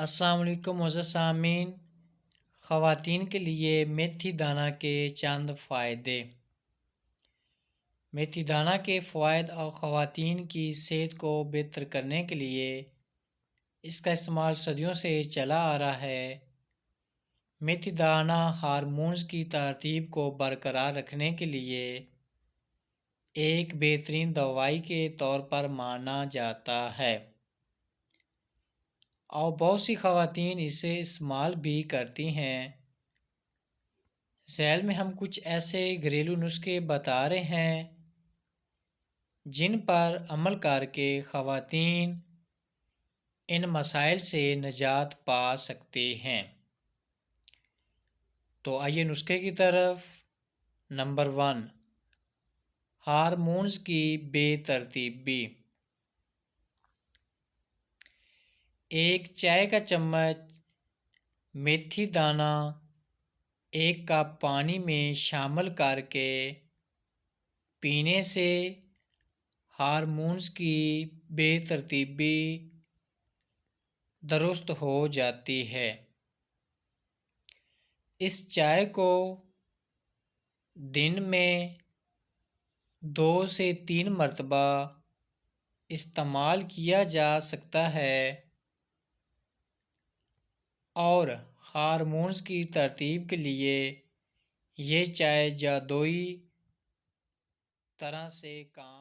السلام علیکم معزز سامعین، خواتین کے لیے میتھی دانہ کے چند فائدے۔ میتھی دانہ کے فوائد اور خواتین کی صحت کو بہتر کرنے کے لیے اس کا استعمال صدیوں سے چلا آ رہا ہے۔ میتھی دانہ ہارمونز کی ترتیب کو برقرار رکھنے کے لیے ایک بہترین دوائی کے طور پر مانا جاتا ہے اور بہت سی خواتین اسے استعمال بھی کرتی ہیں۔ ذیل میں ہم کچھ ایسے گھریلو نسخے بتا رہے ہیں جن پر عمل کر کے خواتین ان مسائل سے نجات پا سکتے ہیں۔ تو آئیے نسخے کی طرف۔ نمبر 1، ہارمونز کی بے ترتیبی۔ ایک چائے کا چمچ میتھی دانہ 1 کپ پانی میں شامل کر کے پینے سے ہارمونز کی بے ترتیبی درست ہو جاتی ہے۔ اس چائے کو دن میں 2 سے 3 مرتبہ استعمال کیا جا سکتا ہے اور ہارمونز کی ترتیب کے لیے یہ چائے جادوئی طرح سے کام